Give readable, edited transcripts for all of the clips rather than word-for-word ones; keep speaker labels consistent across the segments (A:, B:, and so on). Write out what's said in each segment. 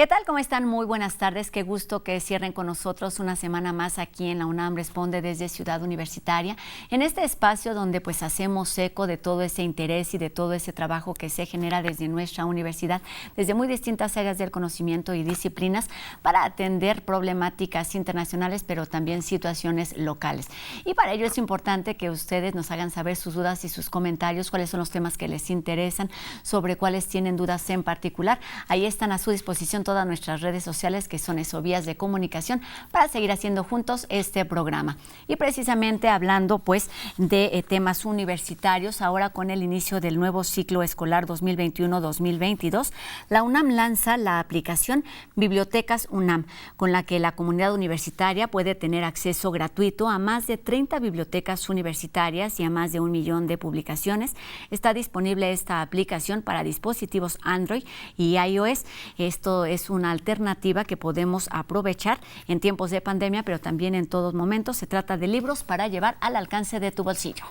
A: ¿Qué tal? ¿Cómo están? Muy buenas tardes. Qué gusto que cierren con nosotros una semana más aquí en la UNAM Responde desde Ciudad Universitaria, en este espacio donde pues hacemos eco de todo ese interés y de todo ese trabajo que se genera desde nuestra universidad, desde muy distintas áreas del conocimiento y disciplinas, para atender problemáticas internacionales, pero también situaciones locales. Y para ello es importante que ustedes nos hagan saber sus dudas y sus comentarios, cuáles son los temas que les interesan, sobre cuáles tienen dudas en particular. Ahí están a su disposición todas nuestras redes sociales, que son vías de comunicación, para seguir haciendo juntos este programa. Y precisamente hablando pues de temas universitarios, ahora con el inicio del nuevo ciclo escolar 2021-2022, la UNAM lanza la aplicación Bibliotecas UNAM, con la que la comunidad universitaria puede tener acceso gratuito a más de 30 bibliotecas universitarias y a más de 1 millón de publicaciones. Está disponible esta aplicación para dispositivos Android y iOS. Esto es una alternativa que podemos aprovechar en tiempos de pandemia, pero también en todos momentos. Se trata de libros para llevar al alcance de tu bolsillo.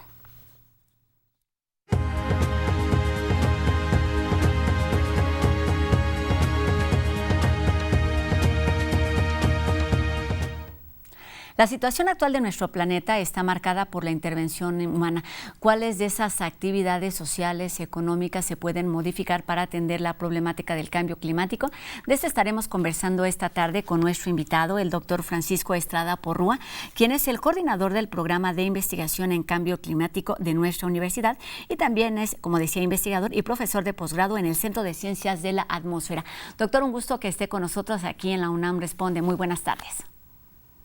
A: La situación actual de nuestro planeta está marcada por la intervención humana. ¿Cuáles de esas actividades sociales y económicas se pueden modificar para atender la problemática del cambio climático? De esto estaremos conversando esta tarde con nuestro invitado, el doctor Francisco Estrada Porrúa, quien es el coordinador del programa de investigación en cambio climático de nuestra universidad y también es, como decía, investigador y profesor de posgrado en el Centro de Ciencias de la Atmósfera. Doctor, un gusto que esté con nosotros aquí en la UNAM Responde. Muy buenas tardes.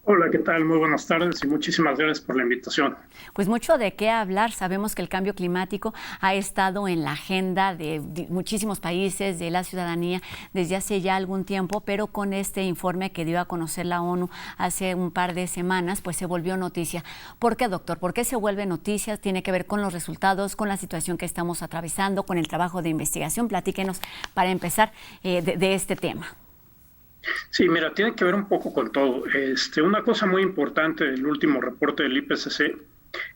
B: Hola, ¿qué tal? Muy buenas tardes y muchísimas gracias por la invitación.
A: Pues mucho de qué hablar. Sabemos que el cambio climático ha estado en la agenda de muchísimos países, de la ciudadanía, desde hace ya algún tiempo, pero con este informe que dio a conocer la ONU hace un par de semanas, pues se volvió noticia. ¿Por qué, doctor? ¿Por qué se vuelve noticia? ¿Tiene que ver con los resultados, con la situación que estamos atravesando, con el trabajo de investigación? Platíquenos para empezar de este tema.
B: Sí, mira, tiene que ver un poco con todo. Una cosa muy importante del último reporte del IPCC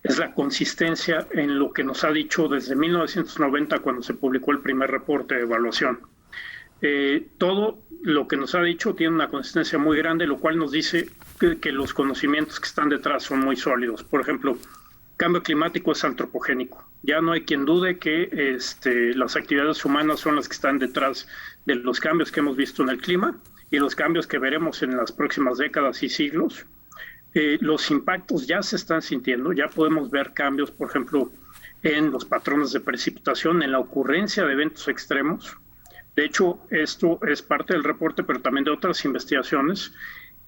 B: es la consistencia en lo que nos ha dicho desde 1990, cuando se publicó el primer reporte de evaluación. Todo lo que nos ha dicho tiene una consistencia muy grande, lo cual nos dice que los conocimientos que están detrás son muy sólidos. Por ejemplo, cambio climático es antropogénico. Ya no hay quien dude que las actividades humanas son las que están detrás de los cambios que hemos visto en el clima y los cambios que veremos en las próximas décadas y siglos. Los impactos ya se están sintiendo, ya podemos ver cambios, por ejemplo, en los patrones de precipitación, en la ocurrencia de eventos extremos. De hecho, esto es parte del reporte, pero también de otras investigaciones.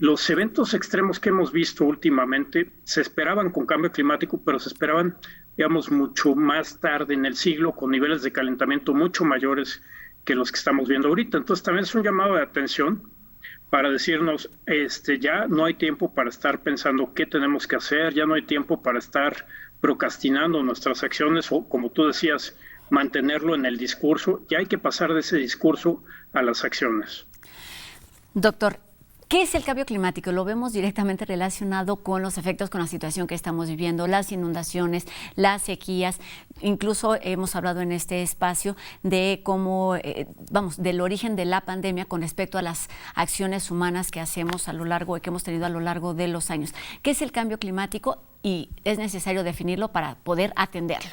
B: Los eventos extremos que hemos visto últimamente se esperaban con cambio climático, pero se esperaban, digamos, mucho más tarde en el siglo, con niveles de calentamiento mucho mayores que los que estamos viendo ahorita. Entonces también es un llamado de atención para decirnos, ya no hay tiempo para estar pensando qué tenemos que hacer, ya no hay tiempo para estar procrastinando nuestras acciones o, como tú decías, mantenerlo en el discurso. Ya hay que pasar de ese discurso a las acciones.
A: Doctor, ¿qué es el cambio climático? Lo vemos directamente relacionado con los efectos, con la situación que estamos viviendo, las inundaciones, las sequías. Incluso hemos hablado en este espacio de cómo, del origen de la pandemia con respecto a las acciones humanas que hacemos a lo largo, que hemos tenido a lo largo de los años. ¿Qué es el cambio climático? Y es necesario definirlo para poder atenderlo.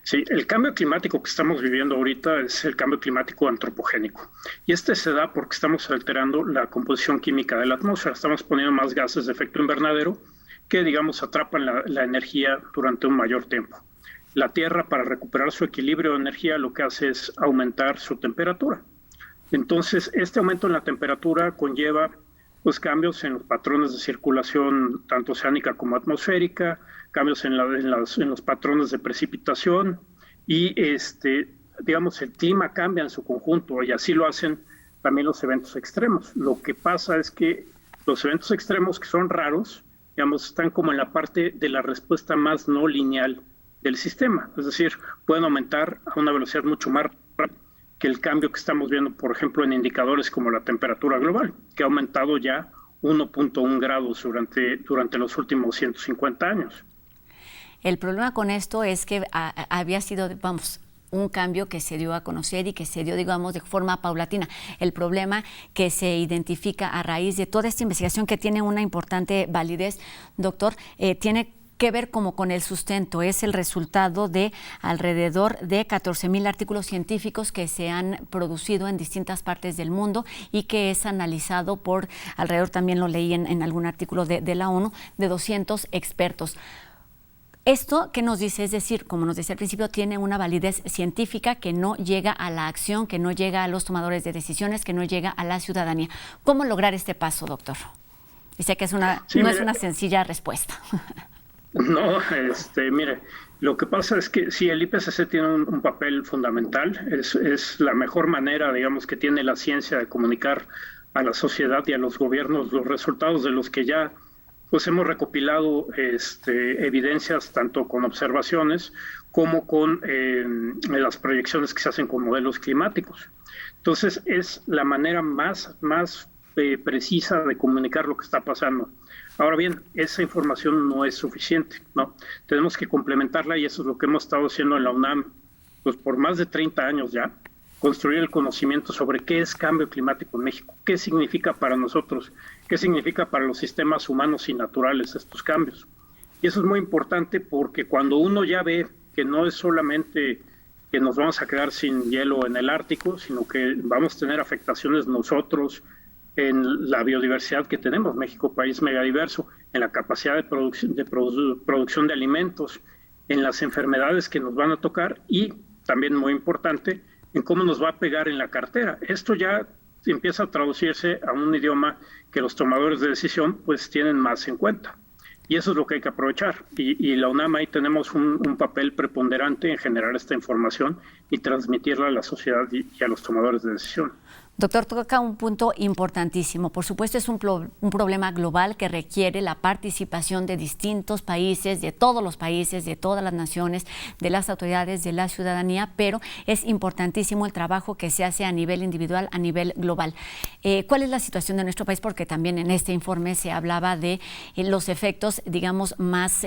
B: Sí, el cambio climático que estamos viviendo ahorita es el cambio climático antropogénico. Y se da porque estamos alterando la composición química de la atmósfera. Estamos poniendo más gases de efecto invernadero que, digamos, atrapan la energía durante un mayor tiempo. La Tierra, para recuperar su equilibrio de energía, lo que hace es aumentar su temperatura. Entonces, este aumento en la temperatura conlleva cambios en los patrones de circulación, tanto oceánica como atmosférica, cambios en los patrones de precipitación y, digamos, el clima cambia en su conjunto y así lo hacen también los eventos extremos. Lo que pasa es que los eventos extremos, que son raros, digamos, están como en la parte de la respuesta más no lineal del sistema. Es decir, pueden aumentar a una velocidad mucho más rápida que el cambio que estamos viendo, por ejemplo, en indicadores como la temperatura global, que ha aumentado ya 1.1 grados durante los últimos 150 años.
A: El problema con esto es que había sido, un cambio que se dio a conocer y que se dio, digamos, de forma paulatina. El problema que se identifica a raíz de toda esta investigación, que tiene una importante validez, doctor, tiene que ver como con el sustento. Es el resultado de alrededor de 14,000 artículos científicos que se han producido en distintas partes del mundo y que es analizado por alrededor, también lo leí en algún artículo de la ONU, de 200 expertos. Esto, ¿qué nos dice? Es decir, como nos decía al principio, tiene una validez científica que no llega a la acción, que no llega a los tomadores de decisiones, que no llega a la ciudadanía. ¿Cómo lograr este paso, doctor? Y sé que es no es una sencilla respuesta.
B: No, mire, lo que pasa es que sí, el IPCC tiene un papel fundamental, es la mejor manera, digamos, que tiene la ciencia de comunicar a la sociedad y a los gobiernos los resultados de los que ya pues hemos recopilado evidencias tanto con observaciones como con las proyecciones que se hacen con modelos climáticos. Entonces es la manera más precisa de comunicar lo que está pasando. Ahora bien, esa información no es suficiente, ¿no? Tenemos que complementarla y eso es lo que hemos estado haciendo en la UNAM, pues por más de 30 años ya, construir el conocimiento sobre qué es cambio climático en México, qué significa para nosotros, qué significa para los sistemas humanos y naturales estos cambios. Y eso es muy importante porque cuando uno ya ve que no es solamente que nos vamos a quedar sin hielo en el Ártico, sino que vamos a tener afectaciones nosotros en la biodiversidad que tenemos, México, país megadiverso, en la capacidad de producción de alimentos, en las enfermedades que nos van a tocar y también muy importante, en cómo nos va a pegar en la cartera. Esto ya empieza a traducirse a un idioma que los tomadores de decisión pues tienen más en cuenta. Y eso es lo que hay que aprovechar. Y la UNAM ahí tenemos un papel preponderante en generar esta información y transmitirla a la sociedad y a los tomadores de decisión.
A: Doctor, toca un punto importantísimo. Por supuesto, es un problema global que requiere la participación de distintos países, de todos los países, de todas las naciones, de las autoridades, de la ciudadanía, pero es importantísimo el trabajo que se hace a nivel individual, a nivel global. ¿Cuál es la situación de nuestro país? Porque también en este informe se hablaba de los efectos, digamos, más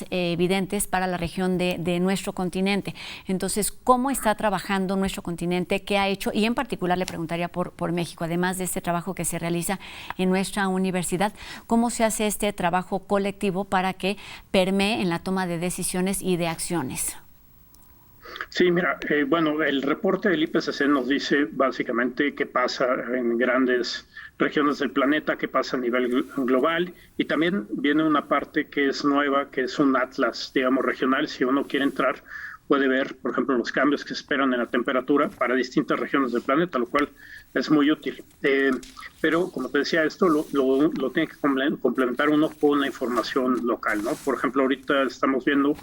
A: evidentes para la región de nuestro continente. Entonces, ¿cómo está trabajando nuestro continente? ¿Qué ha hecho? Y en particular le preguntaría por México, además de este trabajo que se realiza en nuestra universidad, ¿cómo se hace este trabajo colectivo para que permee en la toma de decisiones y de acciones?
B: Sí, mira, bueno, el reporte del IPCC nos dice básicamente qué pasa en grandes regiones del planeta, qué pasa a nivel global, y también viene una parte que es nueva, que es un atlas, digamos, regional. Si uno quiere entrar, puede ver, por ejemplo, los cambios que se esperan en la temperatura para distintas regiones del planeta, lo cual es muy útil. Pero, como te decía, esto lo tiene que complementar uno con la información local, ¿no? Por ejemplo, ahorita estamos viendo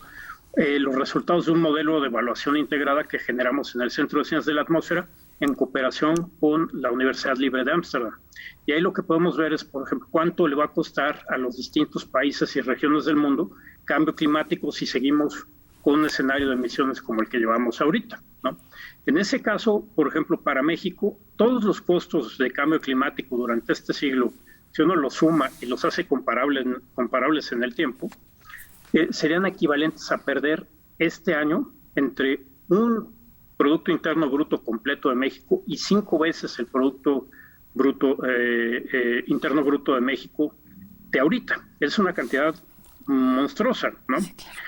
B: los resultados de un modelo de evaluación integrada que generamos en el Centro de Ciencias de la Atmósfera en cooperación con la Universidad Libre de Ámsterdam. Y ahí lo que podemos ver es, por ejemplo, cuánto le va a costar a los distintos países y regiones del mundo cambio climático si seguimos con un escenario de emisiones como el que llevamos ahorita, ¿no? En ese caso, por ejemplo, para México, todos los costos de cambio climático durante este siglo, si uno los suma y los hace comparables en el tiempo, serían equivalentes a perder este año entre un Producto Interno Bruto completo de México y 5 veces el Producto Interno Bruto de México de ahorita. Es una cantidad monstruosa, ¿no? Sí, claro.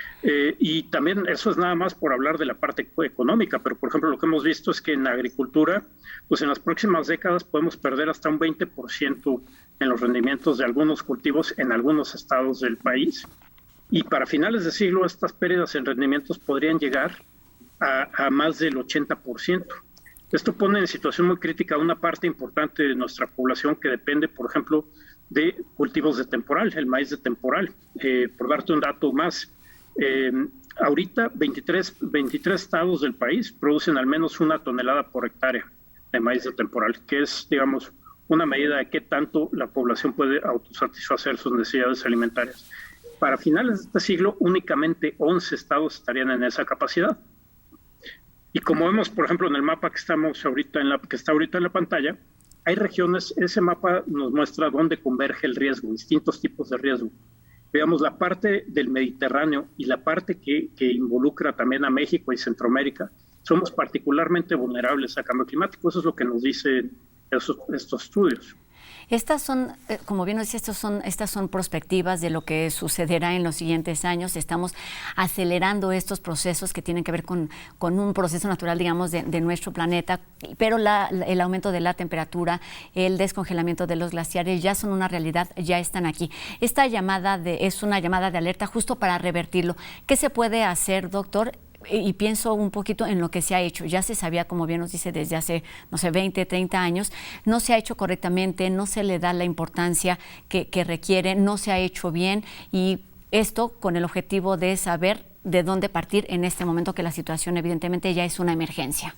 B: Y también eso es nada más por hablar de la parte económica, pero por ejemplo lo que hemos visto es que en la agricultura, pues en las próximas décadas podemos perder hasta un 20% en los rendimientos de algunos cultivos en algunos estados del país. Y para finales de siglo estas pérdidas en rendimientos podrían llegar a más del 80%. Esto pone en situación muy crítica a una parte importante de nuestra población que depende, por ejemplo, de cultivos de temporal, el maíz de temporal. Por darte un dato más, ahorita 23 estados del país producen al menos 1 tonelada por hectárea de maíz de temporal, que es, digamos, una medida de qué tanto la población puede autosatisfacer sus necesidades alimentarias. Para finales de este siglo, únicamente 11 estados estarían en esa capacidad. Y como vemos, por ejemplo, en el mapa que está ahorita en la pantalla, hay regiones, ese mapa nos muestra dónde converge el riesgo, distintos tipos de riesgo. Veamos la parte del Mediterráneo y la parte que involucra también a México y Centroamérica, somos particularmente vulnerables a cambio climático. Eso es lo que nos dicen estos estudios.
A: Estas son, como bien nos dice, estas son perspectivas de lo que sucederá en los siguientes años. Estamos acelerando estos procesos que tienen que ver con un proceso natural, digamos, de nuestro planeta, pero el aumento de la temperatura, el descongelamiento de los glaciares ya son una realidad, ya están aquí. Esta llamada es una llamada de alerta justo para revertirlo. ¿Qué se puede hacer, doctor? Y pienso un poquito en lo que se ha hecho. Ya se sabía, como bien nos dice, desde hace, 20, 30 años. No se ha hecho correctamente, no se le da la importancia que requiere, no se ha hecho bien. Y esto con el objetivo de saber de dónde partir en este momento que la situación evidentemente ya es una emergencia.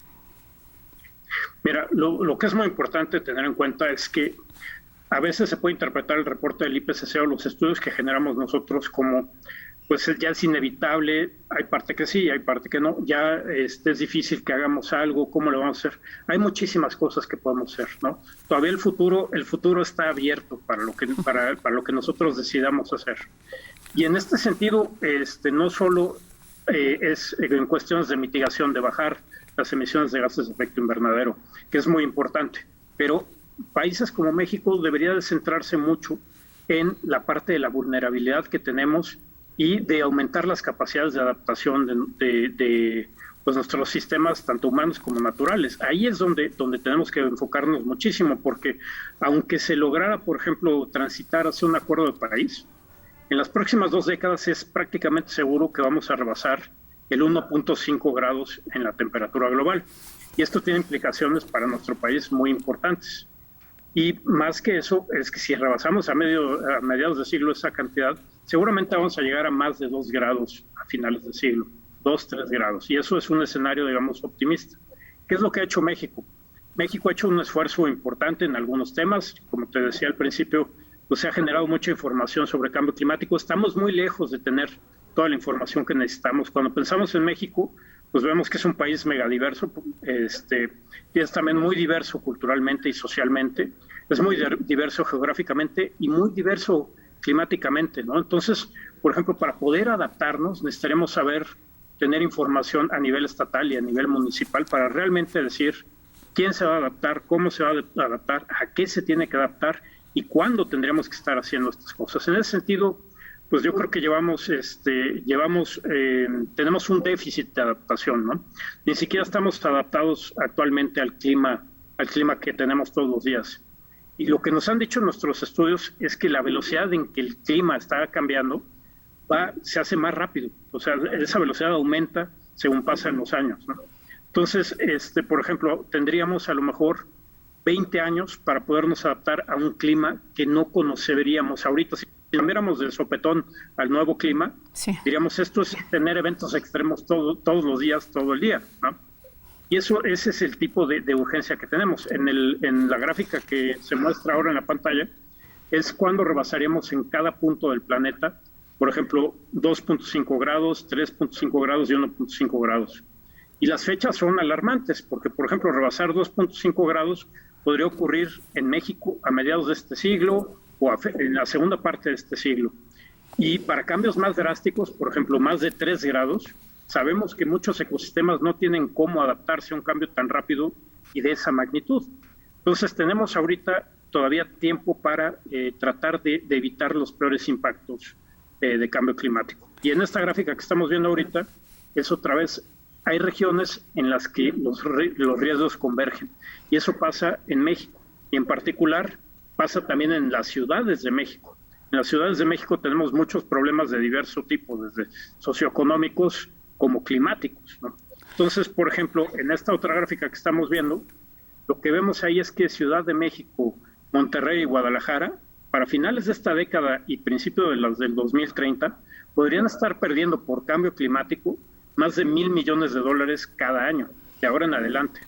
B: Mira, lo que es muy importante tener en cuenta es que a veces se puede interpretar el reporte del IPCC o los estudios que generamos nosotros como pues ya es inevitable, hay parte que sí, hay parte que no, ya es difícil que hagamos algo, ¿cómo lo vamos a hacer? Hay muchísimas cosas que podemos hacer, ¿no? Todavía el futuro está abierto para lo que nosotros decidamos hacer. Y en este sentido, no solo es en cuestiones de mitigación, de bajar las emisiones de gases de efecto invernadero, que es muy importante, pero países como México deberían de centrarse mucho en la parte de la vulnerabilidad que tenemos y de aumentar las capacidades de adaptación de pues nuestros sistemas, tanto humanos como naturales. Ahí es donde tenemos que enfocarnos muchísimo, porque aunque se lograra, por ejemplo, transitar hacia un acuerdo de París, en las próximas 2 décadas es prácticamente seguro que vamos a rebasar el 1.5 grados en la temperatura global. Y esto tiene implicaciones para nuestro país muy importantes. Y más que eso, es que si rebasamos a mediados de siglo esa cantidad, seguramente vamos a llegar a más de 2 grados a finales de siglo, 2, 3 grados. Y eso es un escenario, digamos, optimista. ¿Qué es lo que ha hecho México? México ha hecho un esfuerzo importante en algunos temas. Como te decía al principio, pues se ha generado mucha información sobre cambio climático. Estamos muy lejos de tener toda la información que necesitamos. Cuando pensamos en México, pues vemos que es un país megadiverso, y es también muy diverso culturalmente y socialmente, es muy diverso geográficamente y muy diverso climáticamente, ¿no? Entonces, por ejemplo, para poder adaptarnos necesitaremos tener información a nivel estatal y a nivel municipal para realmente decir quién se va a adaptar, cómo se va a adaptar, a qué se tiene que adaptar y cuándo tendríamos que estar haciendo estas cosas. En ese sentido, pues yo creo que tenemos un déficit de adaptación, ¿no? Ni siquiera estamos adaptados actualmente al clima que tenemos todos los días. Y lo que nos han dicho nuestros estudios es que la velocidad en que el clima está cambiando se hace más rápido. O sea, esa velocidad aumenta según pasan los años, ¿no? Entonces, por ejemplo, tendríamos a lo mejor 20 años para podernos adaptar a un clima que no conoceríamos ahorita. Si cambiáramos de sopetón al nuevo clima, sí, diríamos, esto es tener eventos extremos todos los días, todo el día, ¿no? Y ese es el tipo de urgencia que tenemos. En la gráfica que se muestra ahora en la pantalla, es cuando rebasaríamos en cada punto del planeta, por ejemplo, 2.5 grados, 3.5 grados y 1.5 grados. Y las fechas son alarmantes, porque, por ejemplo, rebasar 2.5 grados podría ocurrir en México a mediados de este siglo o en la segunda parte de este siglo. Y para cambios más drásticos, por ejemplo, más de 3 grados, sabemos que muchos ecosistemas no tienen cómo adaptarse a un cambio tan rápido y de esa magnitud. Entonces, tenemos ahorita todavía tiempo para tratar de evitar los peores impactos de cambio climático. Y en esta gráfica que estamos viendo ahorita, es otra vez, hay regiones en las que los riesgos convergen. Y eso pasa en México. Y en particular, pasa también en las ciudades de México. En las ciudades de México tenemos muchos problemas de diverso tipo, desde socioeconómicos como climáticos, ¿no? Entonces, por ejemplo, en esta otra gráfica que estamos viendo, lo que vemos ahí es que Ciudad de México, Monterrey y Guadalajara, para finales de esta década y principios de las del 2030, podrían estar perdiendo por cambio climático más de $1,000 millones cada año, de ahora en adelante.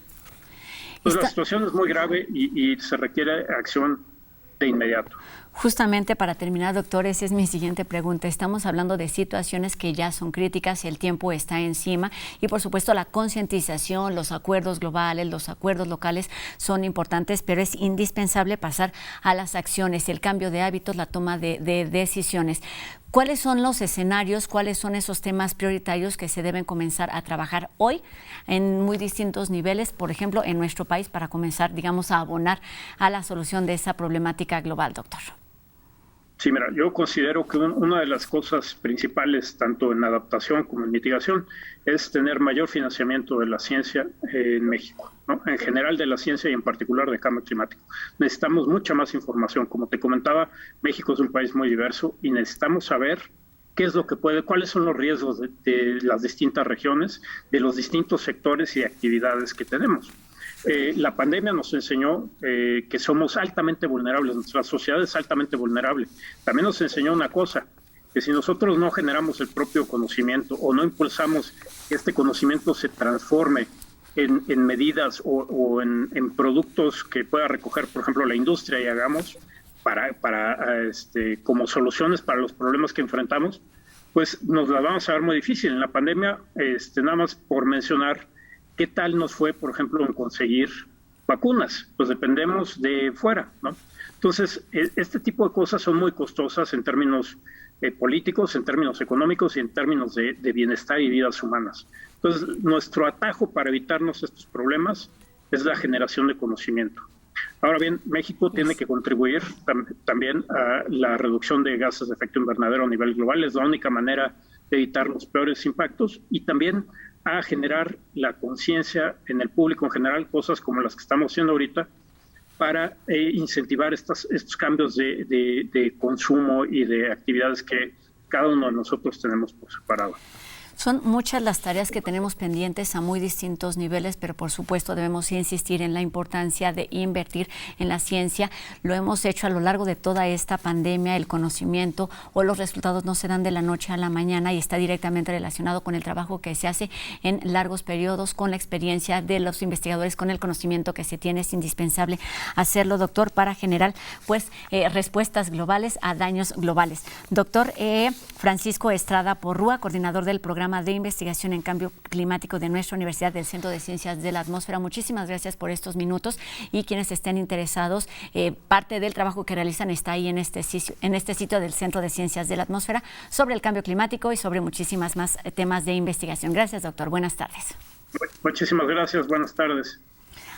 B: Entonces, la situación es muy grave y se requiere acción de inmediato.
A: Justamente para terminar, doctor, esa es mi siguiente pregunta. Estamos hablando de situaciones que ya son críticas, el tiempo está encima y, por supuesto, la concientización, los acuerdos globales, los acuerdos locales son importantes, pero es indispensable pasar a las acciones, el cambio de hábitos, la toma de decisiones. ¿Cuáles son los escenarios, cuáles son esos temas prioritarios que se deben comenzar a trabajar hoy en muy distintos niveles, por ejemplo, en nuestro país, para comenzar, digamos, a abonar a la solución de esa problemática global, doctor?
B: Sí, mira, yo considero que una de las cosas principales, tanto en adaptación como en mitigación, es tener mayor financiamiento de la ciencia en México, ¿no? En general de la ciencia y en particular de cambio climático. Necesitamos mucha más información. Como te comentaba, México es un país muy diverso y necesitamos saber qué es lo que cuáles son los riesgos de las distintas regiones, de los distintos sectores y actividades que tenemos. La pandemia nos enseñó que somos altamente vulnerables, nuestra sociedad es altamente vulnerable. También nos enseñó una cosa, que si nosotros no generamos el propio conocimiento o no impulsamos que este conocimiento se transforme en medidas o en productos que pueda recoger, por ejemplo, la industria y hagamos como soluciones para los problemas que enfrentamos, pues nos la vamos a ver muy difícil. En la pandemia, nada más por mencionar, ¿qué tal nos fue, por ejemplo, en conseguir vacunas? Pues dependemos de fuera, ¿no? Entonces, este tipo de cosas son muy costosas en términos políticos, en términos económicos y en términos de bienestar y vidas humanas. Entonces, nuestro atajo para evitarnos estos problemas es la generación de conocimiento. Ahora bien, México tiene que contribuir también a la reducción de gases de efecto invernadero a nivel global. Es la única manera de evitar los peores impactos y también a generar la conciencia en el público en general, cosas como las que estamos haciendo ahorita, para incentivar estos cambios de consumo y de actividades que cada uno de nosotros tenemos por separado.
A: Son muchas las tareas que tenemos pendientes a muy distintos niveles, pero por supuesto debemos insistir en la importancia de invertir en la ciencia. Lo hemos hecho a lo largo de toda esta pandemia. El conocimiento o los resultados no se dan de la noche a la mañana y está directamente relacionado con el trabajo que se hace en largos periodos, con la experiencia de los investigadores, con el conocimiento que se tiene. Es indispensable hacerlo, doctor, para generar respuestas globales a daños globales. Doctor Francisco Estrada Porrúa, coordinador del programa de investigación en cambio climático de nuestra Universidad del Centro de Ciencias de la Atmósfera. Muchísimas gracias por estos minutos y quienes estén interesados, parte del trabajo que realizan está ahí en este sitio del Centro de Ciencias de la Atmósfera sobre el cambio climático y sobre muchísimas más temas de investigación. Gracias, doctor. Buenas tardes.
B: Muchísimas gracias. Buenas tardes.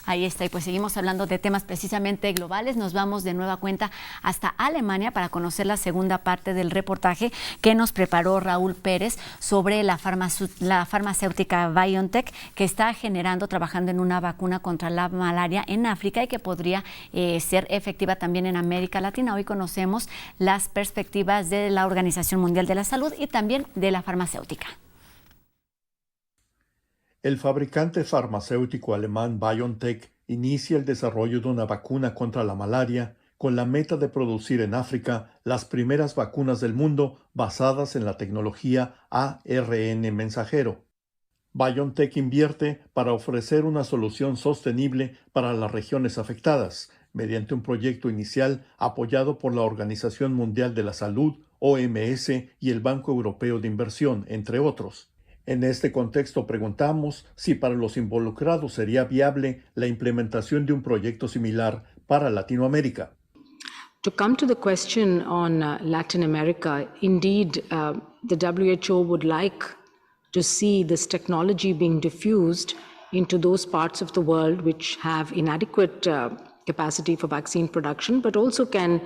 A: Ahí está, y pues seguimos hablando de temas precisamente globales. Nos vamos de nueva cuenta hasta Alemania para conocer la segunda parte del reportaje que nos preparó Raúl Pérez sobre la farmacéutica BioNTech, que está trabajando en una vacuna contra la malaria en África y que podría ser efectiva también en América Latina. Hoy conocemos las perspectivas de la Organización Mundial de la Salud y también de la farmacéutica.
C: El fabricante farmacéutico alemán BioNTech inicia el desarrollo de una vacuna contra la malaria con la meta de producir en África las primeras vacunas del mundo basadas en la tecnología ARN mensajero. BioNTech invierte para ofrecer una solución sostenible para las regiones afectadas, mediante un proyecto inicial apoyado por la Organización Mundial de la Salud, OMS, y el Banco Europeo de Inversión, entre otros. En este contexto preguntamos si para los involucrados sería viable la implementación de un proyecto similar para Latinoamérica.
D: To come to the question on Latin America, indeed, the WHO would like to see this technology being diffused into those parts of the world which have inadequate capacity for vaccine production, but also can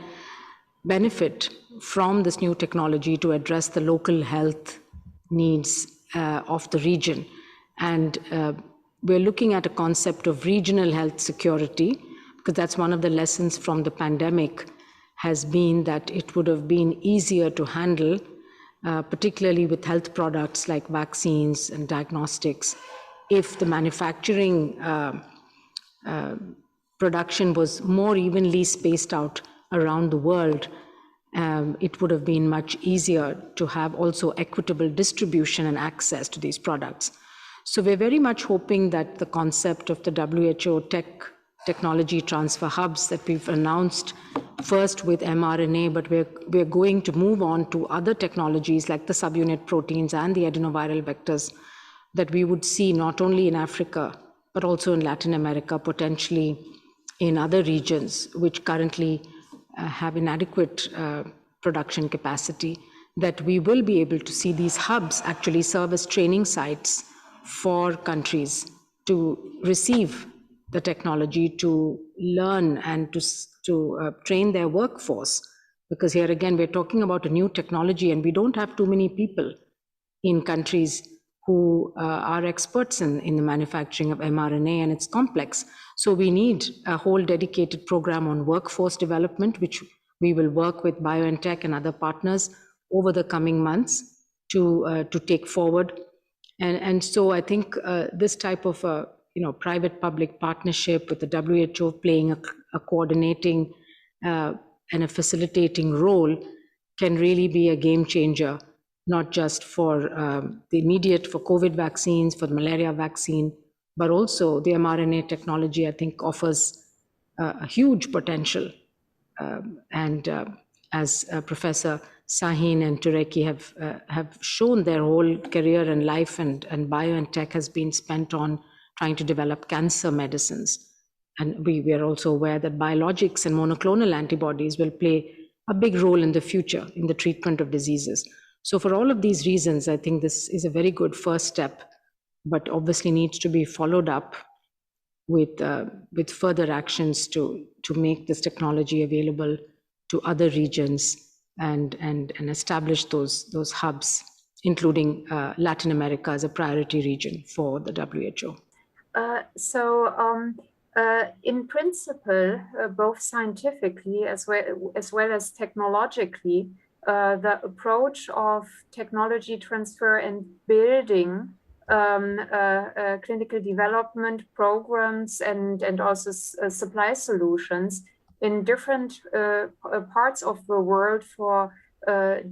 D: benefit from this new technology to address the local health needs of the region. And we're looking at a concept of regional health security, because that's one of the lessons from the pandemic, has been that it would have been easier to handle, particularly with health products like vaccines and diagnostics, if the manufacturing production was more evenly spaced out around the world. It would have been much easier to have also equitable distribution and access to these products. So we're very much hoping that the concept of the WHO technology transfer hubs that we've announced first with mRNA, but we're going to move on to other technologies like the subunit proteins and the adenoviral vectors that we would see not only in Africa, but also in Latin America, potentially in other regions which currently have inadequate production capacity. that we will be able to see these hubs actually serve as training sites for countries to receive the technology, to learn and to train their workforce. Because here again, we're talking about a new technology and we don't have too many people in countries who are experts in the manufacturing of mRNA, and it's complex. So we need a whole dedicated program on workforce development, which we will work with BioNTech and other partners over the coming months to take forward. And so I think this type of private-public partnership with the WHO playing a coordinating and a facilitating role can really be a game changer, not just for the immediate, for COVID vaccines, for the malaria vaccine, but also the mRNA technology, I think, offers a huge potential. As Professor Sahin and Tureki have shown, their whole career and life and BioNTech has been spent on trying to develop cancer medicines. And we are also aware that biologics and monoclonal antibodies will play a big role in the future in the treatment of diseases. So for all of these reasons, I think this is a very good first step, but obviously needs to be followed up with further actions to make this technology available to other regions and establish those hubs, including Latin America as a priority region for the WHO.
E: In principle, both scientifically as well as technologically, the approach of technology transfer and building clinical development programs and also supply solutions in different parts of the world for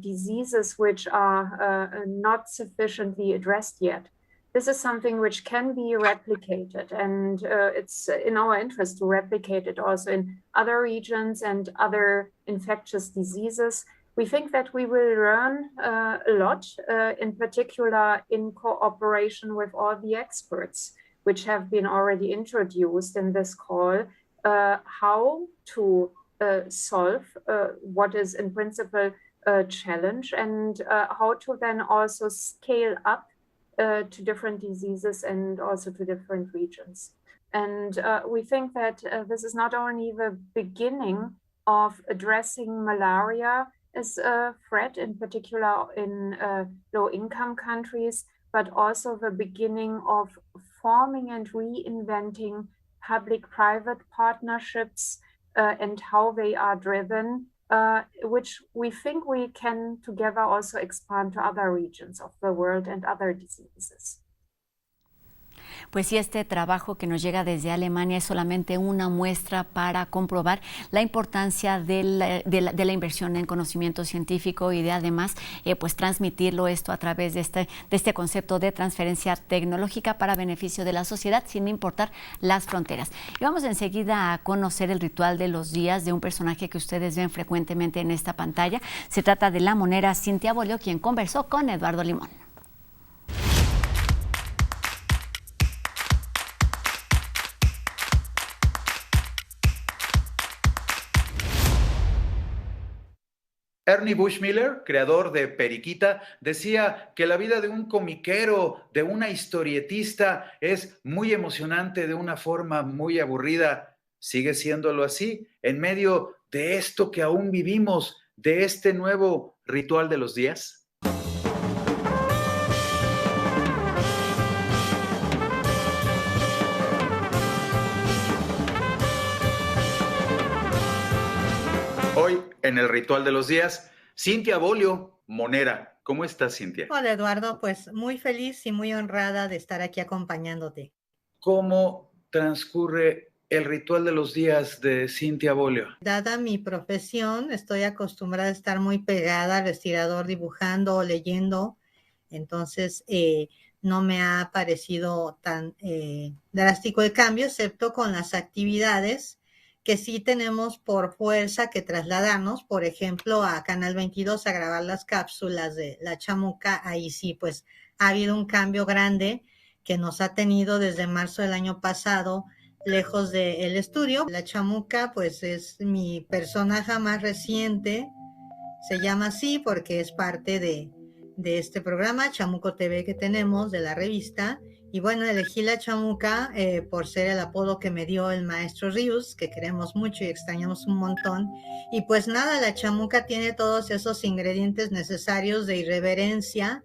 E: diseases which are not sufficiently addressed yet. This is something which can be replicated, and it's in our interest to replicate it also in other regions and other infectious diseases. We think that we will learn a lot, in particular in cooperation with all the experts, which have been already introduced in this call, how to solve what is in principle a challenge, and how to then also scale up to different diseases and also to different regions. And we think that this is not only the beginning of addressing malaria as a threat, in particular in low-income countries, but also the beginning of forming and reinventing public-private partnerships and how they are driven, which we think we can together also expand to other regions of the world and other diseases.
A: Pues sí, este trabajo que nos llega desde Alemania es solamente una muestra para comprobar la importancia de la inversión en conocimiento científico y de además pues transmitirlo esto a través de este concepto de transferencia tecnológica para beneficio de la sociedad sin importar las fronteras. Y vamos enseguida a conocer el ritual de los días de un personaje que ustedes ven frecuentemente en esta pantalla. Se trata de la monera Cintia Bolio, quien conversó con Eduardo Limón.
F: Ernie Bushmiller, creador de Periquita, decía que la vida de un comiquero, de una historietista, es muy emocionante de una forma muy aburrida. Sigue siéndolo así, en medio de esto que aún vivimos, de este nuevo ritual de los días. Hoy, en el ritual de los días, Cintia Bolio, monera. ¿Cómo estás, Cintia?
G: Hola, Eduardo. Pues muy feliz y muy honrada de estar aquí acompañándote.
F: ¿Cómo transcurre el ritual de los días de Cintia Bolio?
G: Dada mi profesión, estoy acostumbrada a estar muy pegada al respirador dibujando o leyendo. Entonces, no me ha parecido tan drástico el cambio, excepto con las actividades que sí tenemos por fuerza que trasladarnos, por ejemplo, a Canal 22 a grabar las cápsulas de La Chamuca. Ahí sí, pues ha habido un cambio grande que nos ha tenido desde marzo del año pasado lejos del estudio. La Chamuca, pues es mi personaje más reciente se llama así porque es parte de este programa Chamuco TV que tenemos de la revista. Y bueno, elegí la chamuca por ser el apodo que me dio el maestro Rius, que queremos mucho y extrañamos un montón. Y pues nada, la chamuca tiene todos esos ingredientes necesarios de irreverencia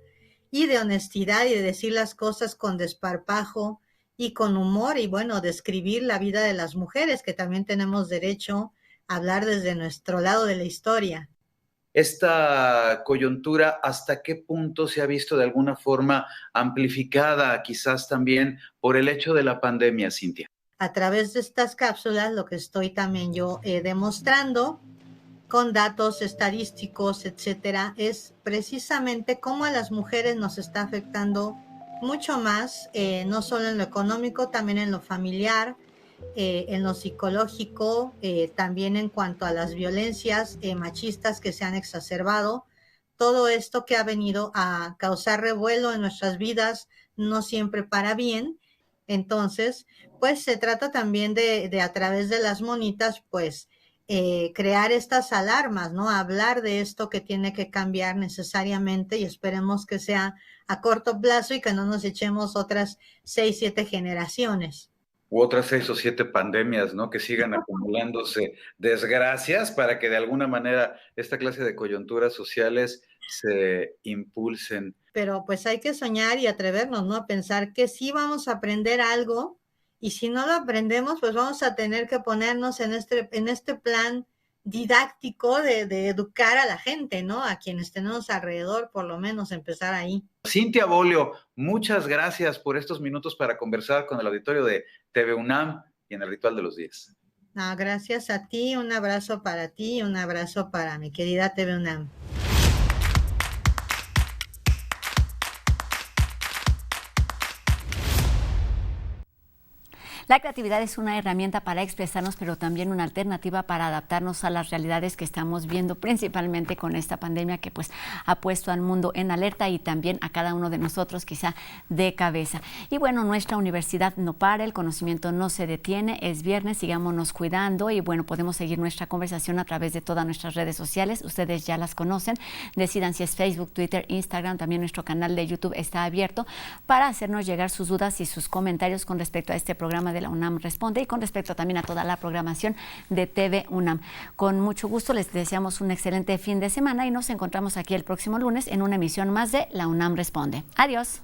G: y de honestidad y de decir las cosas con desparpajo y con humor y bueno, describir la vida de las mujeres, que también tenemos derecho a hablar desde nuestro lado de la historia.
F: Esta coyuntura, ¿hasta qué punto se ha visto de alguna forma amplificada, quizás también por el hecho de la pandemia, Cintia?
G: A través de estas cápsulas, lo que estoy también yo demostrando con datos estadísticos, etcétera, es precisamente cómo a las mujeres nos está afectando mucho más, no solo en lo económico, también en lo familiar, en lo psicológico, también en cuanto a las violencias machistas que se han exacerbado, todo esto que ha venido a causar revuelo en nuestras vidas, no siempre para bien. Entonces, pues se trata también de a través de las monitas, pues crear estas alarmas, ¿no? Hablar de esto que tiene que cambiar necesariamente y esperemos que sea a corto plazo y que no nos echemos otras 6, 7 generaciones.
F: U otras 6 o 7 pandemias, ¿no? Que sigan acumulándose desgracias para que de alguna manera esta clase de coyunturas sociales se impulsen.
G: Pero pues hay que soñar y atrevernos, ¿no? A pensar que sí vamos a aprender algo y si no lo aprendemos, pues vamos a tener que ponernos en este plan didáctico de educar a la gente, ¿no? A quienes tenemos alrededor, por lo menos empezar ahí.
F: Cintia Bolio, muchas gracias por estos minutos para conversar con el auditorio de TV UNAM y en el Ritual de los 10.
G: No, gracias a ti, un abrazo para ti y un abrazo para mi querida TV UNAM.
A: La creatividad es una herramienta para expresarnos, pero también una alternativa para adaptarnos a las realidades que estamos viendo, principalmente con esta pandemia que pues ha puesto al mundo en alerta y también a cada uno de nosotros quizá de cabeza. Y bueno, nuestra universidad no para, el conocimiento no se detiene, es viernes, sigámonos cuidando y bueno, podemos seguir nuestra conversación a través de todas nuestras redes sociales, ustedes ya las conocen, decidan si es Facebook, Twitter, Instagram, también nuestro canal de YouTube está abierto para hacernos llegar sus dudas y sus comentarios con respecto a este programa de la UNAM Responde y con respecto también a toda la programación de TV UNAM. Con mucho gusto les deseamos un excelente fin de semana y nos encontramos aquí el próximo lunes en una emisión más de La UNAM Responde. Adiós.